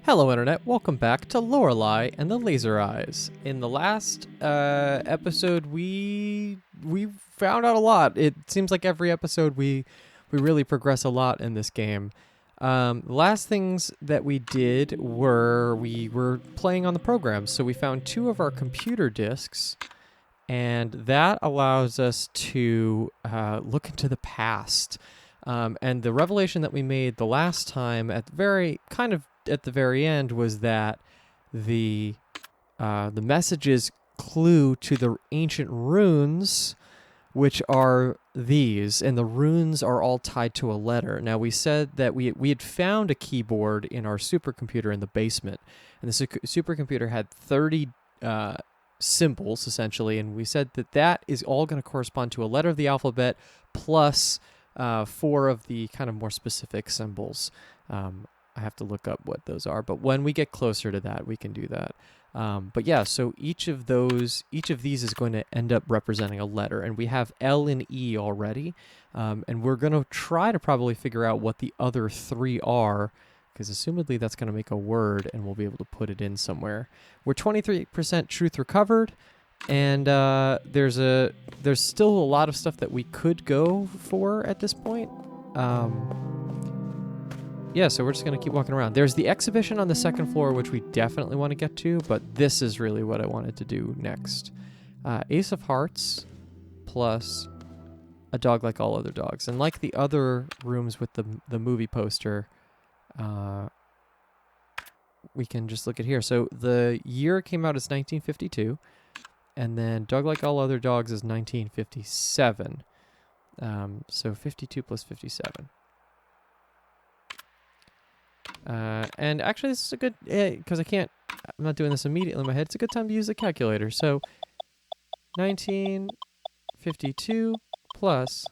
Hello Internet, welcome back to Lorelei and the Laser Eyes. In the last episode we found out a lot. It seems like every episode we really progress a lot in this game. The last things that we did were we were playing on the program, so we found 2 of our computer disks, and that allows us to look into the past. And the revelation that we made the last time at the very end was that the messages clue to the ancient runes, which are these, and the runes are all tied to a letter. Now, we said that we had found a keyboard in our supercomputer in the basement, and the supercomputer had 30 symbols, essentially, and we said that is all going to correspond to a letter of the alphabet plus 4 of the kind of more specific symbols. I have to look up what those are, but when we get closer to that, we can do that. But yeah, so each of these is going to end up representing a letter, and we have L and E already, and we're going to try to probably figure out what the other 3 are, because assumedly that's going to make a word, and we'll be able to put it in somewhere. We're 23% truth recovered, and there's still a lot of stuff that we could go for at this point. Yeah, so we're just going to keep walking around. There's the exhibition on the 2nd floor, which we definitely want to get to, but this is really what I wanted to do next. Ace of Hearts plus a dog like all other dogs. And like the other rooms with the movie poster, we can just look at here. So the year it came out is 1952, and then Dog Like All Other Dogs is 1957. So 52 plus 57. And actually, this is a good, because I'm not doing this immediately in my head. It's a good time to use the calculator. So 1952 plus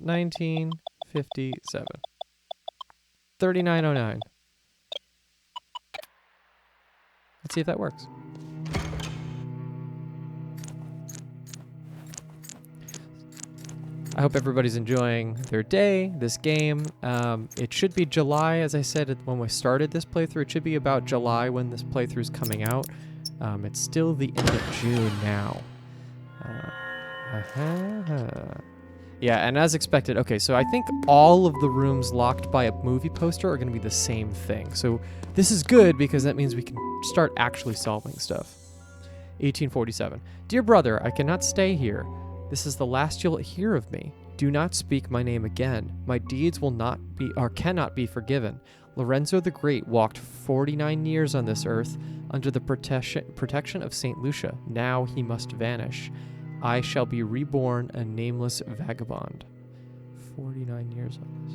1957. 3909. Let's see if that works. I hope everybody's enjoying their day, this game. It should be July, as I said when we started this playthrough. It should be about July when this playthrough is coming out. It's still the end of June now. Yeah, and as expected, okay, so I think all of the rooms locked by a movie poster are going to be the same thing. So this is good because that means we can start actually solving stuff. 1847. Dear brother, I cannot stay here. This is the last you'll hear of me. Do not speak my name again. My deeds will not be or cannot be forgiven. Lorenzo the Great walked 49 years on this earth under the protection of Saint Lucia. Now he must vanish. I shall be reborn a nameless vagabond. 49 years on this.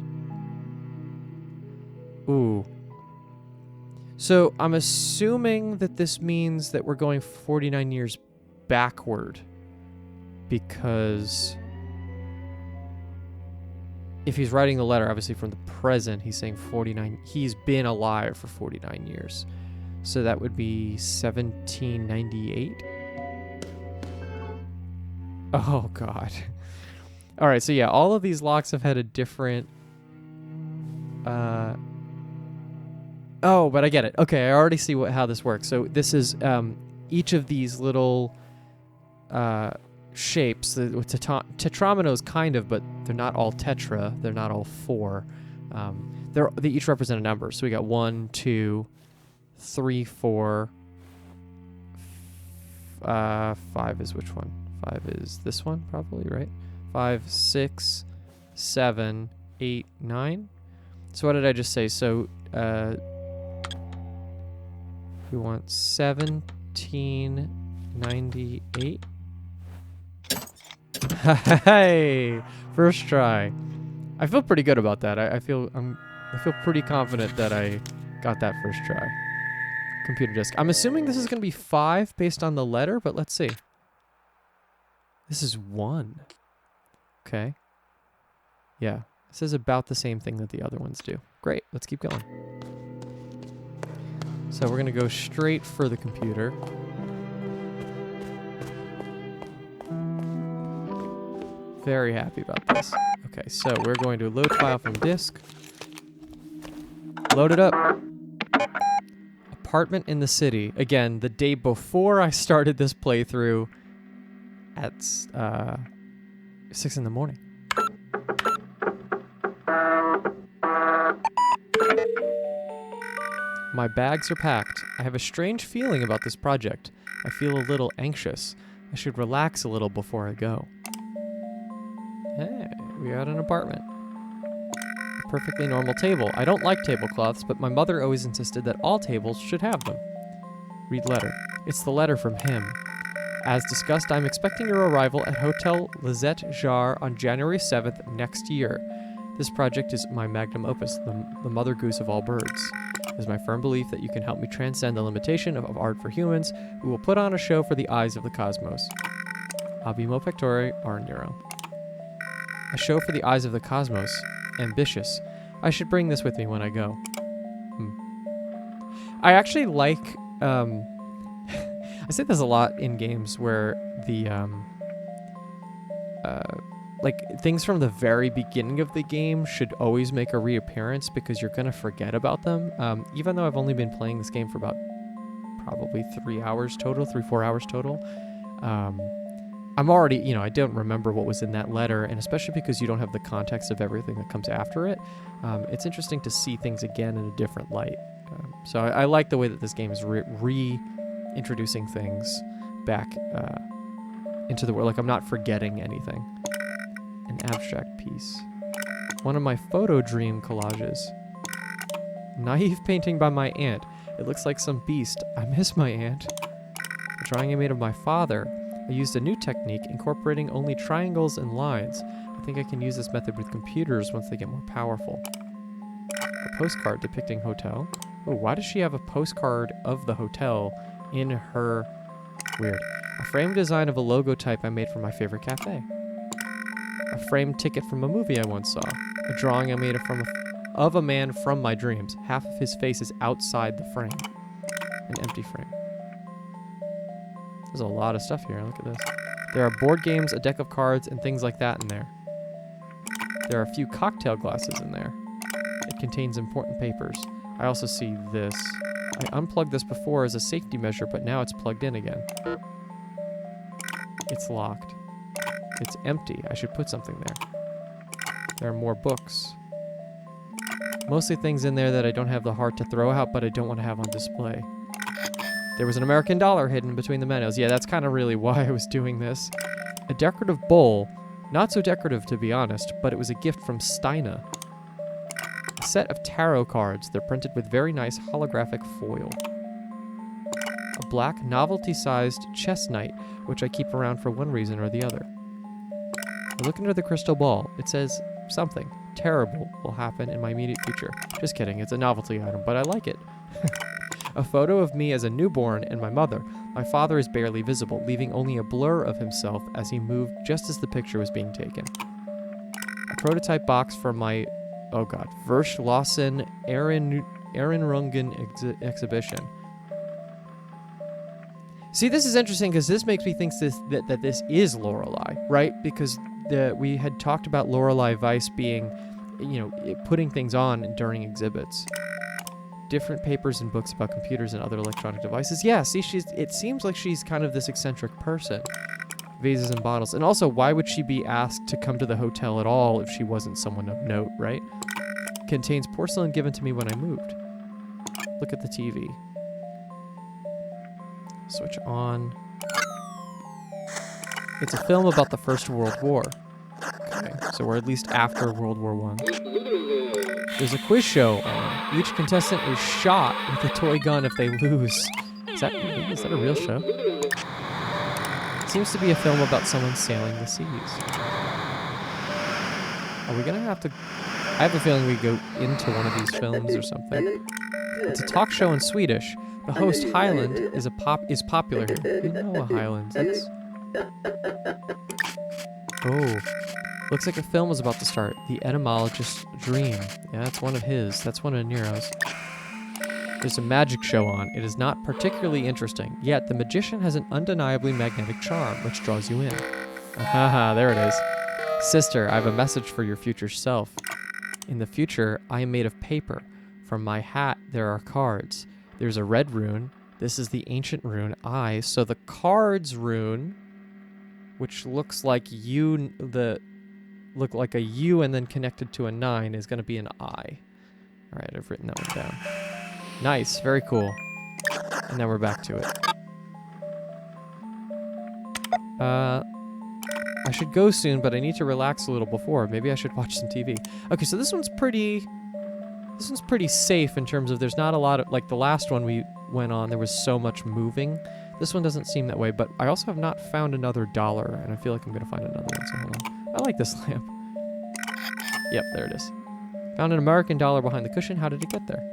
Ooh. So I'm assuming that this means that we're going 49 years backward. Because if he's writing the letter, obviously from the present, he's saying 49. He's been alive for 49 years. So that would be 1798. Oh, God. All right, so yeah, all of these locks have had a different... Oh, but I get it. Okay, I already see how this works. So this is each of these little... shapes. Tetrominoes kind of, but they're not all tetra. They're not all 4. They each represent a number. So we got 1, 2, 3, 4. 5 is which one? 5 is this one, probably, right? 5, 6, 7, 8, 9. So what did I just say? So we want 1798. Hey, first try. I feel pretty good about that. I feel pretty confident that I got that first try. Computer disk. I'm assuming this is going to be 5 based on the letter, but let's see. This is 1. Okay. Yeah, this is about the same thing that the other ones do. Great. Let's keep going. So we're going to go straight for the computer. Very happy about this. Okay, so we're going to load file from disk. Load it up. apartment in the city. Again, the day before I started this playthrough at 6 in the morning. My bags are packed. I have a strange feeling about this project. I feel a little anxious. I should relax a little before I go. Hey, we got an apartment. A perfectly normal table. I don't like tablecloths, but my mother always insisted that all tables should have them. Read letter. It's the letter from him. As discussed, I'm expecting your arrival at Hotel Lizette Jarre on January 7th next year. This project is my magnum opus, the mother goose of all birds. It is my firm belief that you can help me transcend the limitation of art for humans. We will put on a show for the eyes of the cosmos. Abimo pectore ar nero. A show for the eyes of the cosmos. Ambitious. I should bring this with me when I go. I actually like... I say this a lot in games where the... like, things from the very beginning of the game should always make a reappearance because you're going to forget about them. Even though I've only been playing this game for about probably 3 hours total, 4 hours total. I'm already, I don't remember what was in that letter, and especially because you don't have the context of everything that comes after it, it's interesting to see things again in a different light. So I like the way that this game is reintroducing things back into the world. Like, I'm not forgetting anything. An abstract piece. One of my photo dream collages. Naive painting by my aunt. It looks like some beast. I miss my aunt. A drawing I made of my father. I used a new technique, incorporating only triangles and lines. I think I can use this method with computers once they get more powerful. A postcard depicting hotel. Oh, why does she have a postcard of the hotel in her... Weird. A framed design of a logo type I made for my favorite cafe. A framed ticket from a movie I once saw. A drawing I made of a man from my dreams. Half of his face is outside the frame. An empty frame. There's a lot of stuff here. Look at this. There are board games, a deck of cards, and things like that in there. There are a few cocktail glasses in there. It contains important papers. I also see this. I unplugged this before as a safety measure, but now it's plugged in again. It's locked. It's empty. I should put something there. There are more books. Mostly things in there that I don't have the heart to throw out, but I don't want to have on display. There was an American dollar hidden between the menus. Yeah, that's kind of really why I was doing this. A decorative bowl. Not so decorative, to be honest, but it was a gift from Steina. A set of tarot cards. They're printed with very nice holographic foil. A black novelty-sized chess knight, which I keep around for one reason or the other. I look into the crystal ball. It says something terrible will happen in my immediate future. Just kidding, it's a novelty item, but I like it. A photo of me as a newborn and my mother. My father is barely visible, leaving only a blur of himself as he moved just as the picture was being taken. A prototype box for my, Verschlossen Erinnerungen exhibition. See, this is interesting because this makes me think that this is Lorelei, right? Because we had talked about Lorelei Weiss being, putting things on during exhibits. Different papers and books about computers and other electronic devices. Yeah, see, it seems like she's kind of this eccentric person. Vases and bottles. And also, why would she be asked to come to the hotel at all if she wasn't someone of note, right? Contains porcelain given to me when I moved. Look at the TV. Switch on. It's a film about the First World War. Okay, so we're at least after World War I. There's a quiz show on. Each contestant is shot with a toy gun if they lose. Is that a real show? It seems to be a film about someone sailing the seas. Are we gonna have to... I have a feeling we go into one of these films or something. It's a talk show in Swedish. The host, Highland, is popular here. You know a Highland. That's... Oh. Looks like a film is about to start. The Etymologist's Dream. Yeah, that's one of his. That's one of Nero's. There's a magic show on. It is not particularly interesting, yet the magician has an undeniably magnetic charm, which draws you in. Aha, there it is. Sister, I have a message for your future self. In the future, I am made of paper. From my hat, there are cards. There's a red rune. This is the ancient rune, I. So the cards rune, which looks like look like a U and then connected to a 9, is going to be an I. All right, I've written that one down. Nice, very cool. And now we're back to it. I should go soon, but I need to relax a little before. Maybe I should watch some TV. Okay, so this one's pretty safe in terms of there's not a lot of, like the last one we went on, there was so much moving. This one doesn't seem that way, but I also have not found another dollar, and I feel like I'm going to find another one, so hold on. I like this lamp. Yep, there it is. Found an American dollar behind the cushion. How did it get there?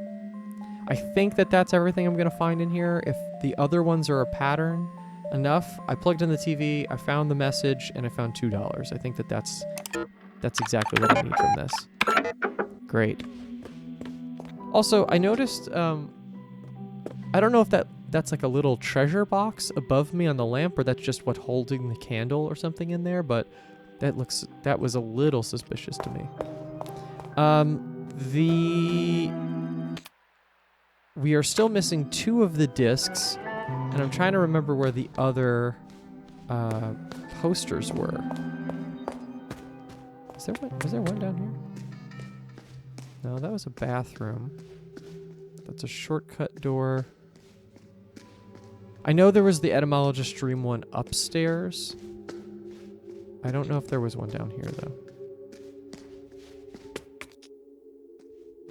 I think that's everything I'm going to find in here. If the other ones are a pattern enough, I plugged in the TV, I found the message, and I found $2. I think that's exactly what I need from this. Great. Also, I noticed, I don't know if that's like a little treasure box above me on the lamp, or that's just what holding the candle or something in there, but that was a little suspicious to me. We are still missing 2 of the discs, and I'm trying to remember where the other posters were. Was there one down here? No, that was a bathroom. That's a shortcut door. I know there was the etymologist dream one upstairs. I don't know if there was one down here, though.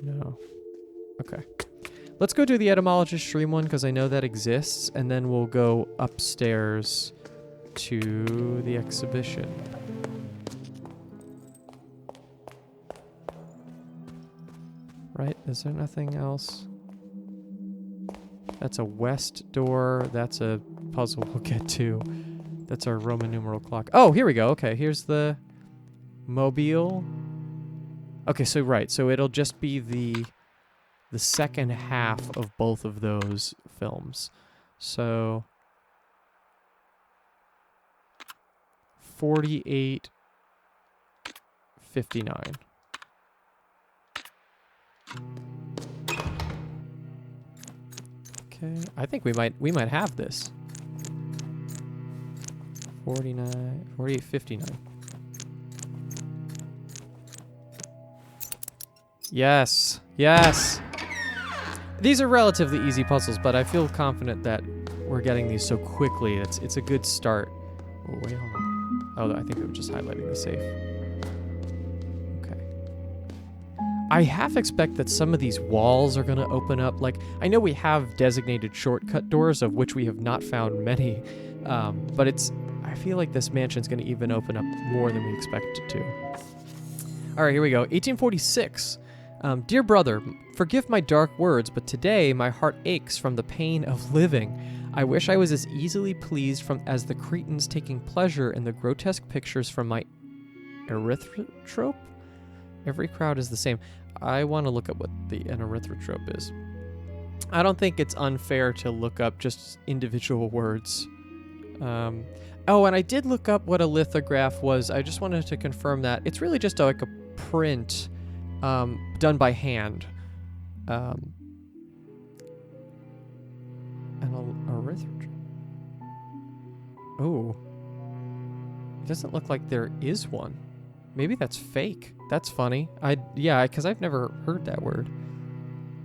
No. Okay. Let's go do the etymologist dream one, because I know that exists, and then we'll go upstairs to the exhibition. Right? Is there nothing else? That's a west door. That's a puzzle we'll get to. That's our Roman numeral clock. Oh, here we go. Okay, here's the mobile. Okay, so right. So it'll just be the second half of both of those films. So 48:59. Okay, I think we might have this. 48:59. Yes. Yes. These are relatively easy puzzles, but I feel confident that we're getting these so quickly. It's a good start. Oh, wait, hold on. Oh, I think we were just highlighting the safe. Okay. I half expect that some of these walls are going to open up. Like, I know we have designated shortcut doors, of which we have not found many, but I feel like this mansion's going to even open up more than we expected to. All right, here we go. 1846. Dear brother, forgive my dark words, but today my heart aches from the pain of living. I wish I was as easily pleased as the Cretans taking pleasure in the grotesque pictures from my erythrotrope. Every crowd is the same. I want to look up what an erythrotrope is. I don't think it's unfair to look up just individual words. Oh, and I did look up what a lithograph was. I just wanted to confirm that. It's really just like a print done by hand. An erythrotrope. Oh. It doesn't look like there is one. Maybe that's fake. That's funny. Yeah, because I've never heard that word.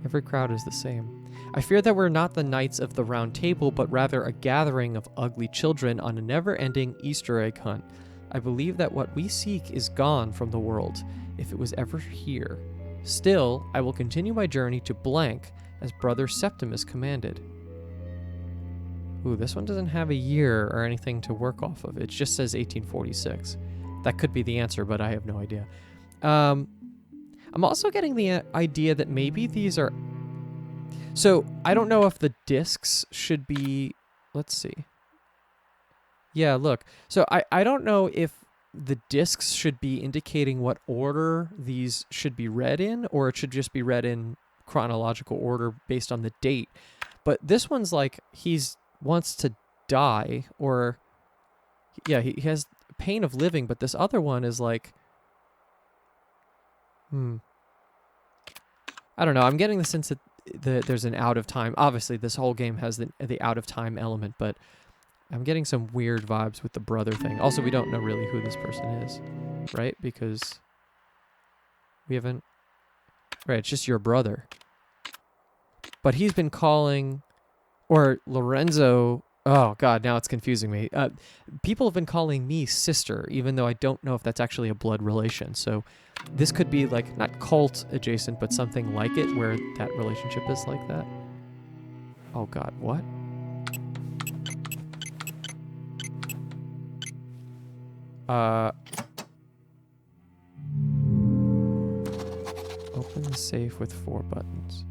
Every crowd is the same. I fear that we're not the knights of the round table, but rather a gathering of ugly children on a never-ending Easter egg hunt. I believe that what we seek is gone from the world, if it was ever here. Still, I will continue my journey to blank, as Brother Septimus commanded. Ooh, this one doesn't have a year or anything to work off of. It just says 1846. That could be the answer, but I have no idea. I'm also getting the idea that maybe these are... So, I don't know if the discs should be... Let's see. Yeah, look. So, I don't know if the discs should be indicating what order these should be read in, or it should just be read in chronological order based on the date. But this one's like, wants to die, or... Yeah, he has pain of living, but this other one is like... I don't know. I'm getting the sense that there's an out of time. Obviously, this whole game has the out of time element, but I'm getting some weird vibes with the brother thing. Also, we don't know really who this person is, right? Because we haven't... Right, it's just your brother. But he's been calling... Or Lorenzo... Oh, God, now it's confusing me. People have been calling me sister, even though I don't know if that's actually a blood relation. So this could be, like, not cult adjacent, but something like it, where that relationship is like that. Oh, God, what? Open the safe with 4 buttons.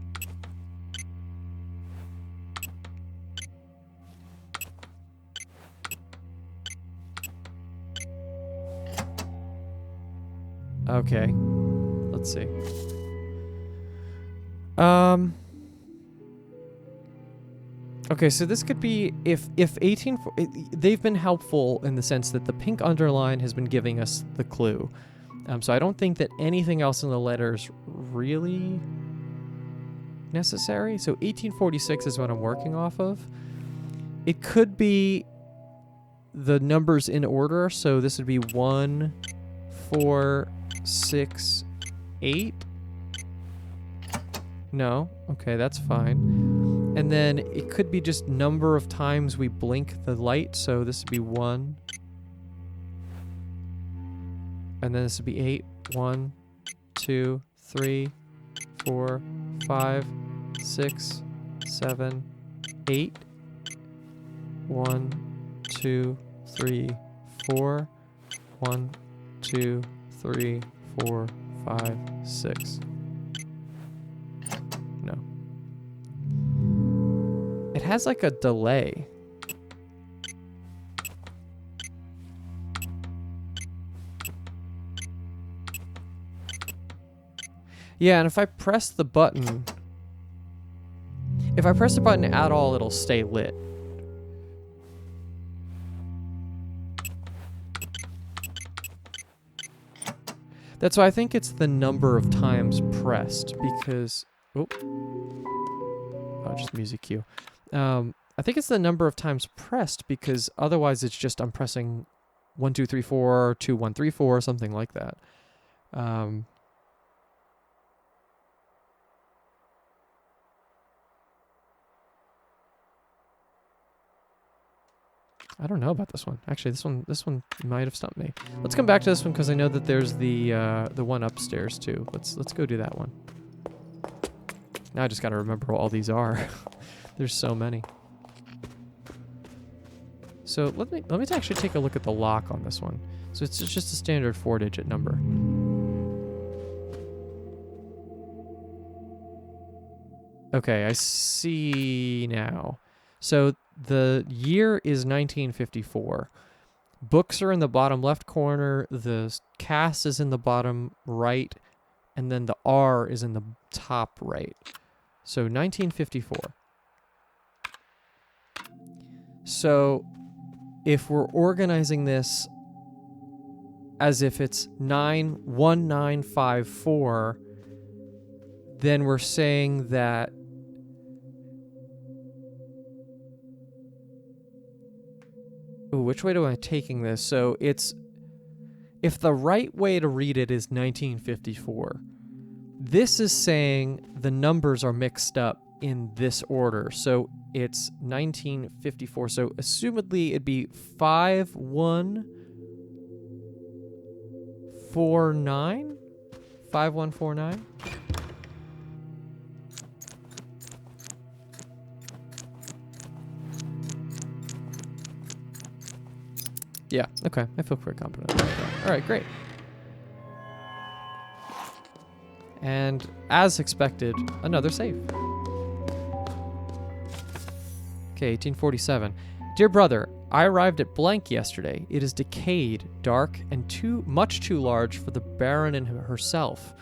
Okay. Let's see. Okay, so this could be if 18... They've been helpful in the sense that the pink underline has been giving us the clue. So I don't think that anything else in the letter's really necessary. So 1846 is what I'm working off of. It could be the numbers in order. So this would be 1, 4, 6, 8. No. Okay, that's fine. And then it could be just number of times we blink the light. So this would be 1. And then this would be 8. 1, 2, 3, 4, 5, 6, 7, 8. 1, 2, 3, 4. 1, 2, 3, 4, 5, 6. No. It has like a delay. Yeah, and if I press the button... If I press the button at all, it'll stay lit. That's why I think it's the number of times pressed, because... Oh, just music cue. I think it's the number of times pressed, because otherwise it's just I'm pressing 1, 2, 3, 4, 2, 1, 3, 4, something like that. I don't know about this one. Actually, this one might have stumped me. Let's come back to this one because I know that there's the one upstairs too. Let's go do that one. Now I just got to remember what all these are. There's so many. So let me actually take a look at the lock on this one. So it's just a standard 4-digit number. Okay, I see now. So the year is 1954. Books are in the bottom left corner, the cast is in the bottom right, and then the R is in the top right. So 1954. So if we're organizing this as if it's 91954, then we're saying that which way am I taking this? So it's, if the right way to read it is 1954, this is saying the numbers are mixed up in this order. So it's 1954. So assumedly it'd be 5149? 5149? Yeah, okay. I feel pretty confident about that. All right, great. And as expected, another save. Okay, 1847. Dear brother, I arrived at blank yesterday. It is decayed, dark, and much too large for the Baron and herself.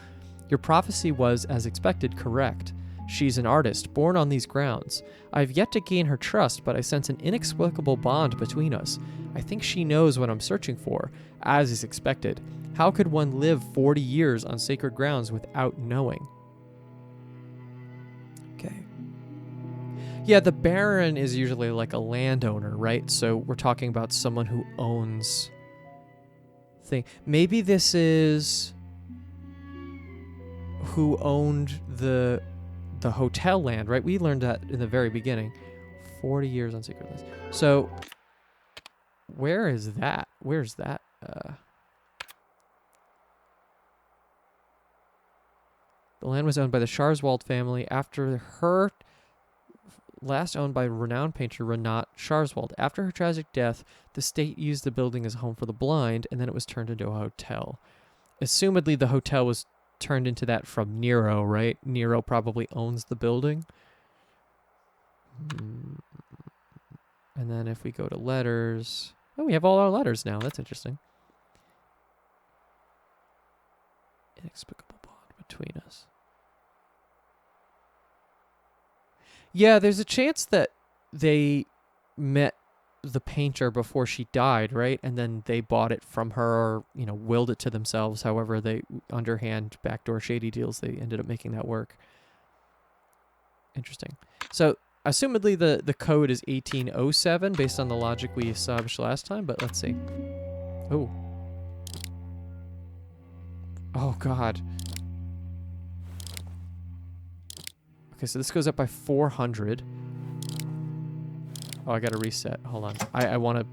Your prophecy was, as expected, correct. She's an artist, born on these grounds. I have yet to gain her trust, but I sense an inexplicable bond between us. I think she knows what I'm searching for, as is expected. How could one live 40 years on sacred grounds without knowing? Okay. Yeah, the baron is usually like a landowner, right? So we're talking about someone who owns thing. Maybe this is who owned the hotel land, right? We learned that in the very beginning. 40 years on secret list. So where is that? Where's that? The land was owned by the Scharswald family after her last owned by renowned painter Renat Scharswald. After her tragic death, the state used the building as a home for the blind, and then it was turned into a hotel. Assumedly, the hotel was turned into that from Nero, right? Nero probably owns the building. And then if we go to letters... Oh, we have all our letters now. That's interesting. Inexplicable bond between us. Yeah, there's a chance that they met the painter before she died, right? And then they bought it from her, or, you know, willed it to themselves. However, they, underhand, backdoor shady deals, they ended up making that work. Interesting. So, assumedly, the code is 1807 based on the logic we established last time, but let's see. Oh. Oh, God. Okay, so this goes up by 400. Oh, I gotta reset. Hold on. I want to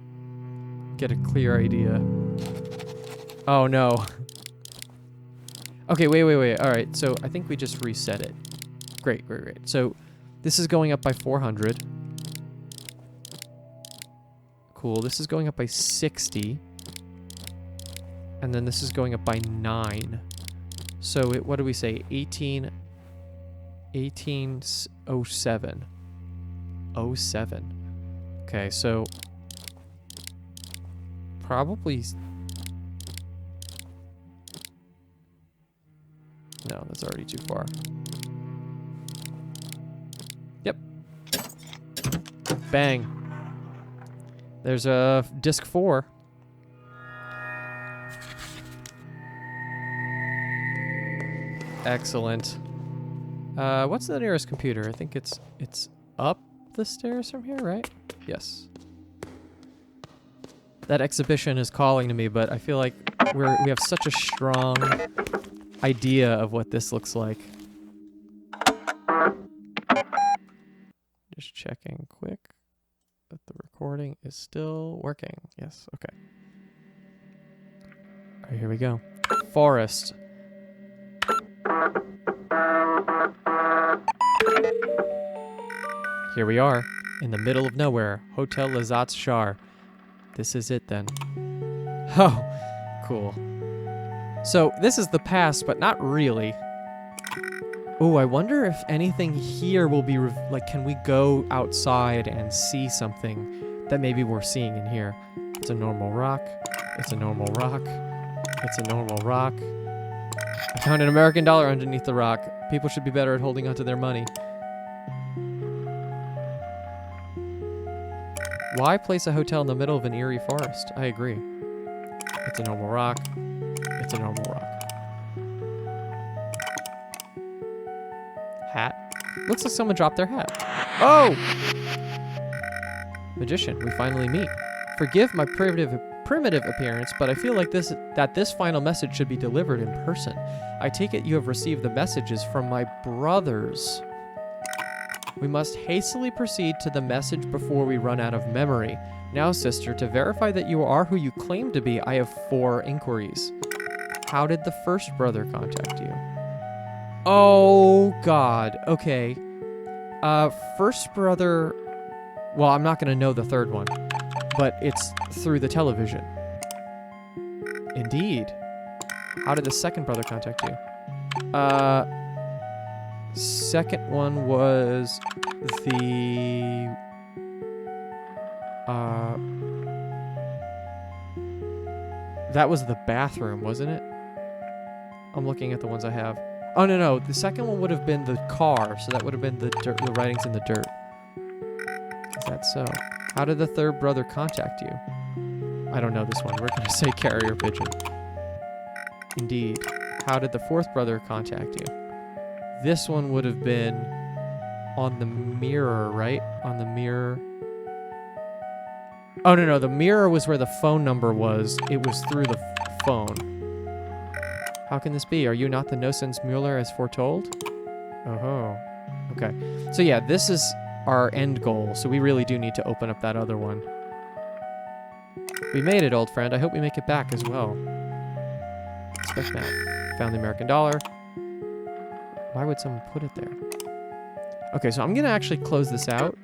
get a clear idea. Oh, no. Okay, wait. All right, so I think we just reset it. Great. So this is going up by 400. Cool. This is going up by 60. And then this is going up by 9. So what do we say? 1807. 07. Okay, so probably... No, that's already too far. Yep. Bang. There's a disc 4. Excellent. What's the nearest computer? I think it's up the stairs from here, right? Yes. That exhibition is calling to me, but I feel like we have such a strong idea of what this looks like. Just checking quick that the recording is still working. Yes, okay. All right, here we go. Forest. Here we are, in the middle of nowhere, Hotel Lazat's Shar. This is it then. Oh, cool. So this is the past, but not really. Oh, I wonder if anything here will be, like, can we go outside and see something that maybe we're seeing in here? It's a normal rock. It's a normal rock. It's a normal rock. I found an American dollar underneath the rock. People should be better at holding onto their money. Why place a hotel in the middle of an eerie forest? I agree. It's a normal rock. It's a normal rock. Hat. Looks like someone dropped their hat. Oh! Magician, we finally meet. Forgive my primitive appearance, but I feel like this final message should be delivered in person. I take it you have received the messages from my brothers. We must hastily proceed to the message before we run out of memory. Now, sister, to verify that you are who you claim to be, I have 4 inquiries. How did the first brother contact you? Oh, God. Okay. First brother... Well, I'm not going to know the third one, but it's through the television. Indeed. How did the second brother contact you? Second one was the... That was the bathroom, wasn't it? I'm looking at the ones I have. Oh, no. The second one would have been the car, so that would have been the dirt, the writings in the dirt. Is that so? How did the third brother contact you? I don't know this one. We're going to say carrier pigeon. Indeed. How did the fourth brother contact you? This one would have been on the mirror, right? On the mirror. Oh, no, the mirror was where the phone number was. It was through the phone. How can this be? Are you not the no-sense Mueller as foretold? Oh, okay. So yeah, this is our end goal, so we really do need to open up that other one. We made it, old friend. I hope we make it back as well. Inspect map. Found the American dollar. Why would someone put it there? Okay, so I'm going to actually close this out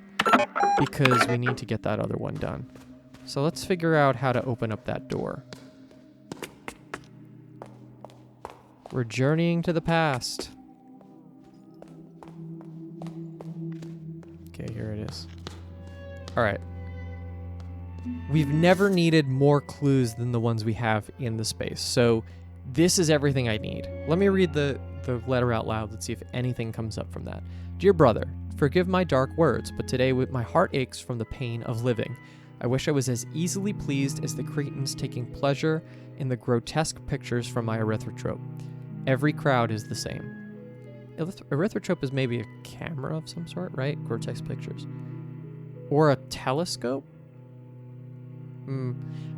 because we need to get that other one done. So let's figure out how to open up that door. We're journeying to the past. Okay, here it is. All right. We've never needed more clues than the ones we have in the space. So this is everything I need. Let me read the letter out loud. Let's see if anything comes up from that. Dear brother, forgive my dark words, but today my heart aches from the pain of living. I wish I was as easily pleased as the cretins taking pleasure in the grotesque pictures from my erythrotrope. Every crowd is the same. Erythrotrope is maybe a camera of some sort, right? Grotesque pictures. Or a telescope?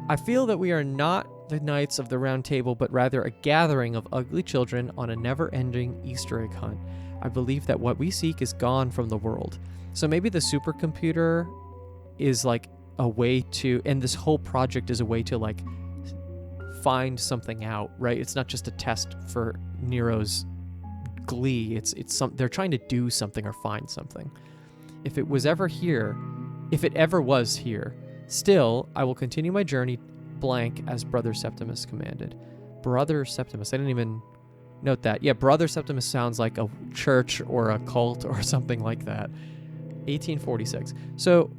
I feel that we are not the Knights of the Round Table, but rather a gathering of ugly children on a never-ending Easter egg hunt. I believe that what we seek is gone from the world. So maybe the supercomputer is like a way to, and this whole project is a way to like find something out, right? It's not just a test for Nero's glee. It's they're trying to do something or find something. If it was ever here, if it ever was here, still I will continue my journey blank as Brother Septimus commanded. Brother Septimus. I didn't even note that. Yeah, Brother Septimus sounds like a church or a cult or something like that. 1846. So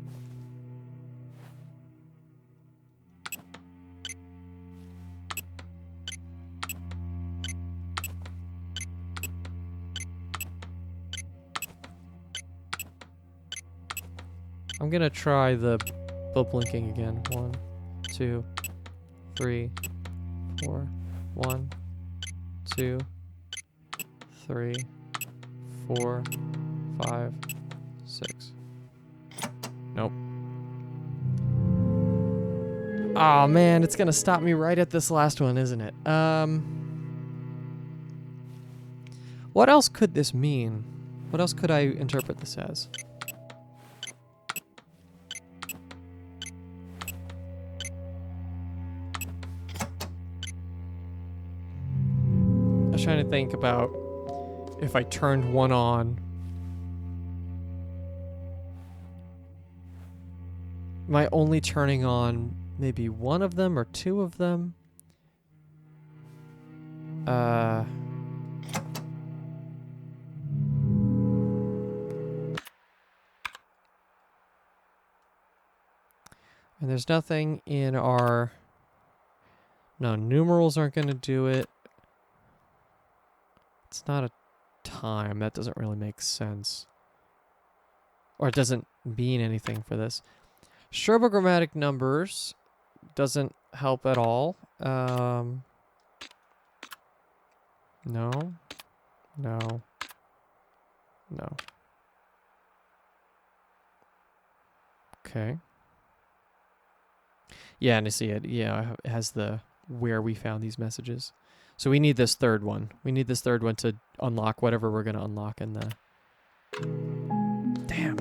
I'm going to try the blinking again. 1, 2, 3, 4. 1, 2, 3, 4, 5, 6. Nope. Oh man, it's gonna stop me right at this last one, isn't it? What else could this mean? What else could I interpret this as? I was trying to think about if I turned one on. Am I only turning on maybe one of them or two of them? And there's nothing in our... No, numerals aren't going to do it. It's not a time. That doesn't really make sense. Or it doesn't mean anything for this. Strobogrammatic numbers doesn't help at all. No. No. No. Okay. Yeah, and I see it. Yeah, it has the where we found these messages. So we need this third one. We need this third one to unlock whatever we're going to unlock in the... Damn.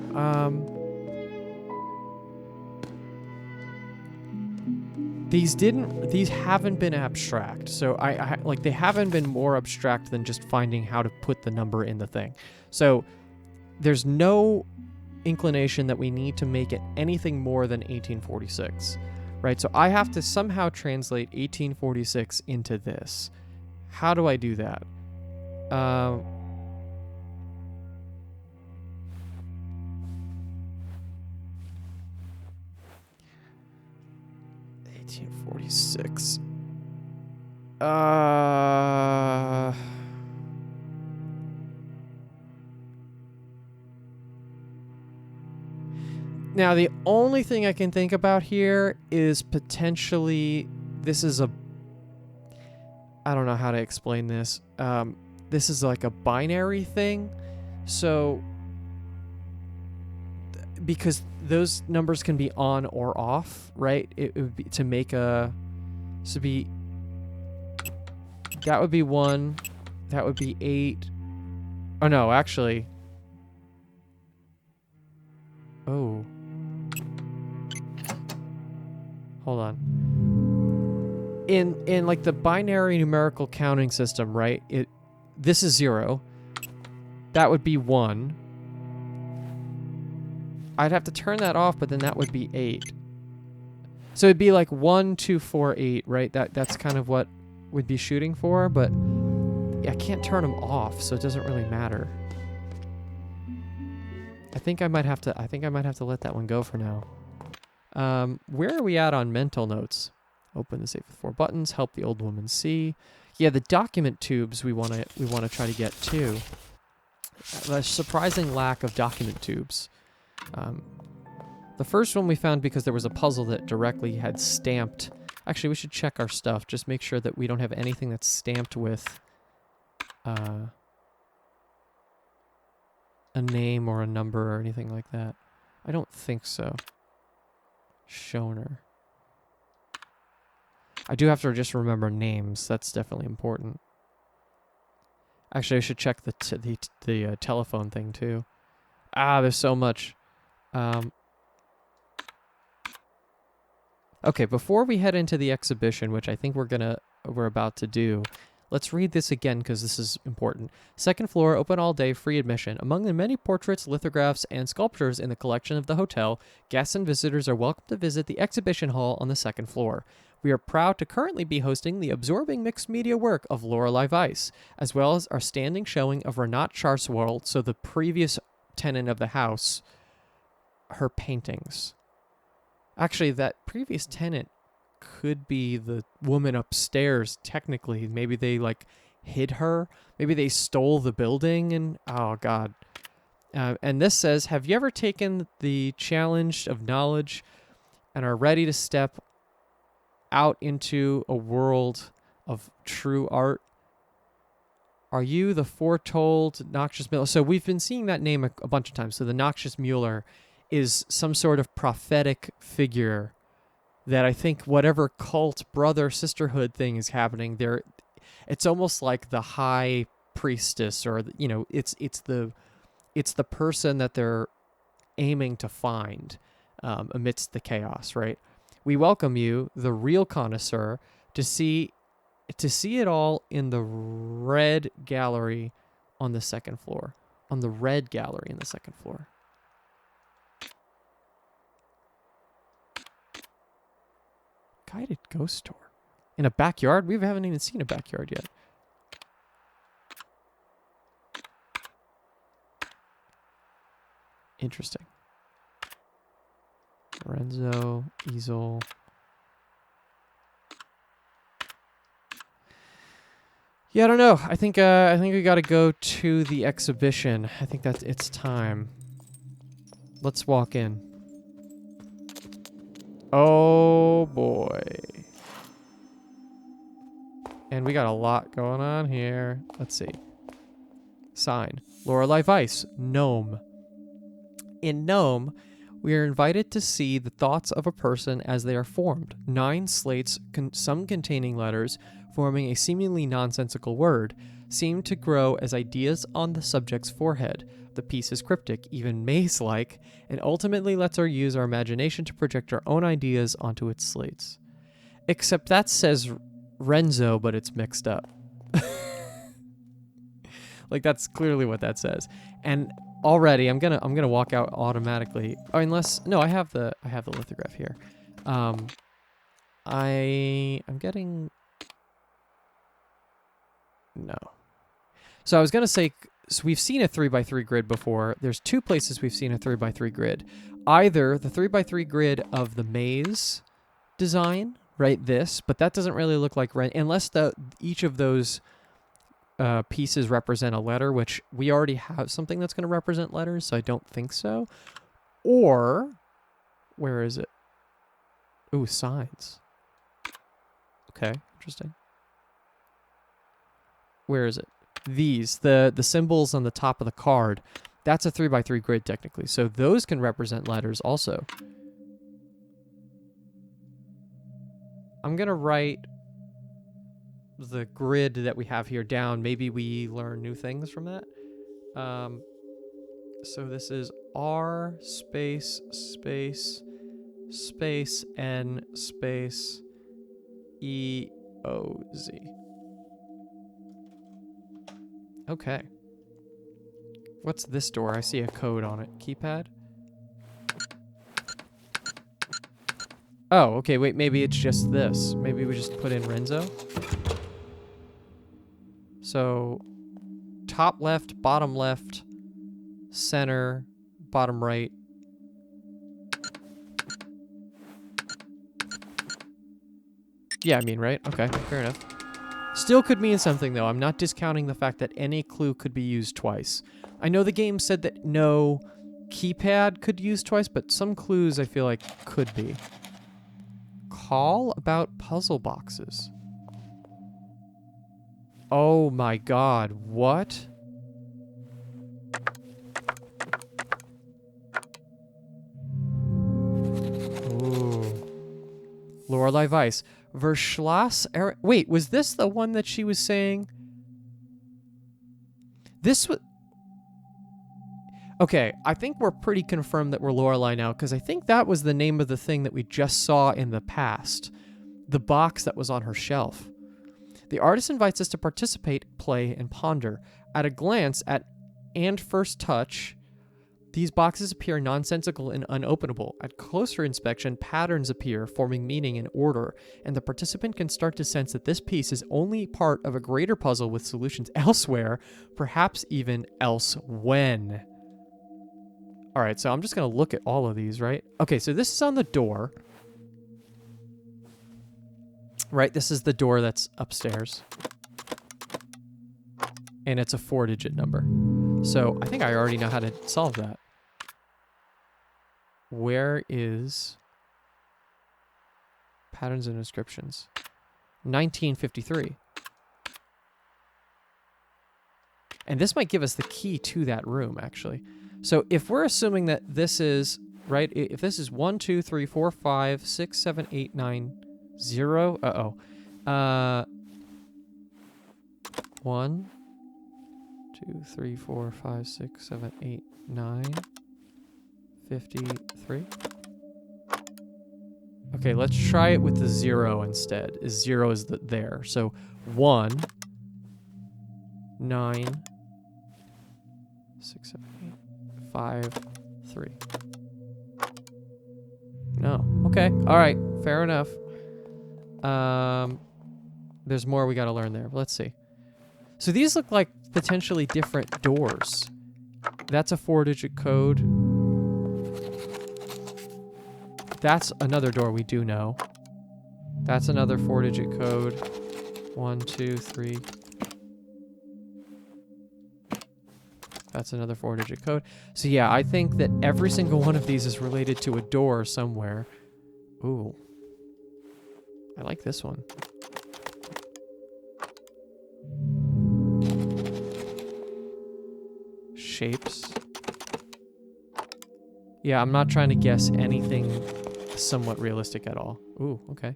These haven't been abstract. So I like they haven't been more abstract than just finding how to put the number in the thing. So there's no inclination that we need to make it anything more than 1846. Right? So I have to somehow translate 1846 into this. How do I do that? 1846. Now, the only thing I can think about here is potentially this is a... I don't know how to explain this. This is like a binary thing. So because those numbers can be on or off, right? It would be to make a, so be, that would be 1, that would be 8. Oh no, actually. Oh. Hold on. In like the binary numerical counting system, right? This is 0. That would be 1. I'd have to turn that off, but then that would be 8. So it'd be like 1, 2, 4, 8, right? That's kind of what we'd be shooting for, but I can't turn them off, so it doesn't really matter. I think I might have to let that one go for now. Where are we at on mental notes? Open the safe with 4 buttons. Help the old woman see. Yeah, the document tubes we want to try to get too. A surprising lack of document tubes. The first one we found because there was a puzzle that directly had stamped. Actually, we should check our stuff. Just make sure that we don't have anything that's stamped with a name or a number or anything like that. I don't think so. Schoner. I do have to just remember names. That's definitely important. Actually, I should check the telephone thing too. There's so much. Okay, before we head into the exhibition, which I think we're about to do, let's read this again because this is important. Second floor, open all day, free admission. Among the many portraits, lithographs, and sculptures in the collection of the hotel, guests and visitors are welcome to visit the exhibition hall on the second floor. We are proud to currently be hosting the absorbing mixed media work of Lorelei Weiss, as well as our standing showing of Renat Charlesworld, so the previous tenant of the house, her paintings. Actually, that previous tenant could be the woman upstairs, technically. Maybe they, like, hid her. Maybe they stole the building and... Oh, God. And this says, have you ever taken the challenge of knowledge and are ready to step out into a world of true art? Are you the foretold Noxious Mueller? So we've been seeing that name a bunch of times. So the Noxious Mueller is some sort of prophetic figure that I think whatever cult, brother, sisterhood thing is happening there, it's almost like the high priestess, or it's the person that they're aiming to find amidst the chaos, right? We welcome you, the real connoisseur, to see it all in the red gallery on the second floor. On the red gallery on the second floor. Guided ghost tour. In a backyard? We haven't even seen a backyard yet. Interesting. Lorenzo, easel. Yeah, I don't know. I think we got to go to the exhibition. I think that it's time. Let's walk in. Oh boy. And we got a lot going on here. Let's see. Sign. Lorelei Weiss, Gnome. In Gnome, we are invited to see the thoughts of a person as they are formed. 9 slates, some containing letters, forming a seemingly nonsensical word, seem to grow as ideas on the subject's forehead. The piece is cryptic, even maze-like, and ultimately lets us use our imagination to project our own ideas onto its slates. Except that says Renzo, but it's mixed up. Like, that's clearly what that says. And already I'm gonna walk out automatically. Oh, unless no, I have the lithograph here. I'm getting no. So I was gonna say, so we've seen a 3x3 grid before. There's 2 places we've seen a 3x3 grid. Either the 3x3 grid of the maze design, right? This, but that doesn't really look like unless each of those pieces represent a letter, which we already have something that's going to represent letters, so I don't think so. Or, where is it? Ooh, signs. Okay, interesting. Where is it? These, the symbols on the top of the card. That's a 3x3 grid technically. So those can represent letters also. I'm going to write the grid that we have here down. Maybe we learn new things from that. So this is R space space space N space E O Z. Okay. What's this door? I see a code on it. Keypad? Oh, okay, wait, maybe it's just this. Maybe we just put in Renzo. So, top left, bottom left, center, bottom right. Yeah, I mean, right? Okay, fair enough. Still could mean something, though. I'm not discounting the fact that any clue could be used twice. I know the game said that no keypad could use twice, but some clues I feel like could be. Call about puzzle boxes. Oh my god, what? Ooh. Lorelei Weiss. Verschloss... Wait, was this the one that she was saying? This was... Okay, I think we're pretty confirmed that we're Lorelei now, because I think that was the name of the thing that we just saw in the past. The box that was on her shelf. The artist invites us to participate, play, and ponder. At a glance, and first touch, these boxes appear nonsensical and unopenable. At closer inspection, patterns appear, forming meaning and order, and the participant can start to sense that this piece is only part of a greater puzzle with solutions elsewhere, perhaps even else when. All right, so I'm just going to look at all of these, right? Okay, so this is on the door. Right, this is the door that's upstairs. And it's a 4-digit number. So I think I already know how to solve that. Where is patterns and inscriptions? 1953. And this might give us the key to that room, actually. So if we're assuming that this is, right, if this is 1, 2, 3, 4, 5, 6, 7, 8, 9, 0, 1, 2, 3, 4, 5, 6, 7, 8, 9, 53. Okay, let's try it with the 0 instead. 0 is there. So 1, 9, 6, 7, 8, 5, 3. No. Okay. All right. Fair enough. There's more we got to learn there. But let's see. So these look like potentially different doors. That's a 4-digit code. That's another door we do know. That's another 4-digit code. 1, 2, 3. That's another 4-digit code. So yeah, I think that every single one of these is related to a door somewhere. Ooh. I like this one. Shapes. Yeah, I'm not trying to guess anything somewhat realistic at all. Ooh, okay.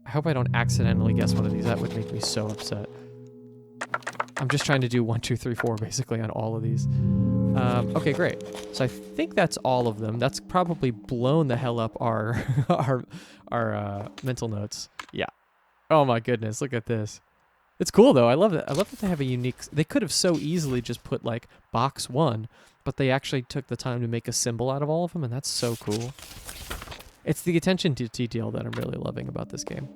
I hope I don't accidentally guess one of these. That would make me so upset. I'm just trying to do 1, 2, 3, 4 basically on all of these. Okay, great. So I think that's all of them. That's probably blown the hell up our our mental notes. Yeah. Oh my goodness, look at this. It's cool though. I love it. I love that they have a unique. They could have so easily just put like box 1, but they actually took the time to make a symbol out of all of them, and that's so cool. It's the attention to detail that I'm really loving about this game.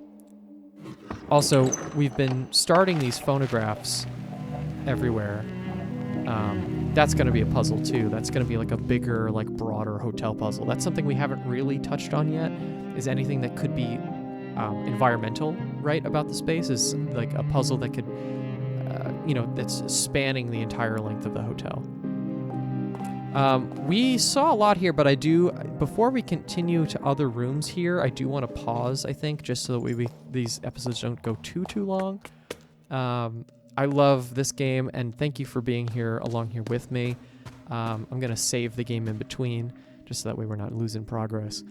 Also, we've been starting these phonographs everywhere. That's going to be a puzzle too. That's going to be like a bigger, like broader hotel puzzle. That's something we haven't really touched on yet, is anything that could be environmental, right, about the space, is like a puzzle that could, you know, that's spanning the entire length of the hotel. We saw a lot here, but I do, before we continue to other rooms here, I do want to pause, I think, just so that these episodes don't go too long. I love this game, and thank you for being here along here with me. I'm going to save the game in between, just so that way we're not losing progress.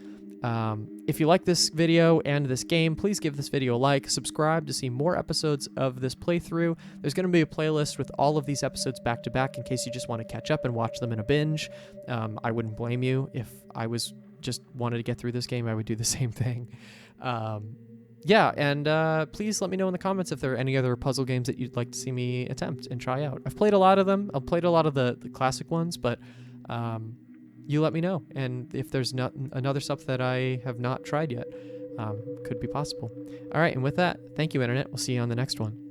If you like this video and this game, please give this video a like, subscribe to see more episodes of this playthrough. There's going to be a playlist with all of these episodes back to back in case you just want to catch up and watch them in a binge. I wouldn't blame you. If I was just wanted to get through this game, I would do the same thing. Yeah, and please let me know in the comments if there are any other puzzle games that you'd like to see me attempt and try out. I've played a lot of them. I've played a lot of the classic ones, but you let me know. And if there's not another stuff that I have not tried yet, could be possible. All right, and with that, thank you, Internet. We'll see you on the next one.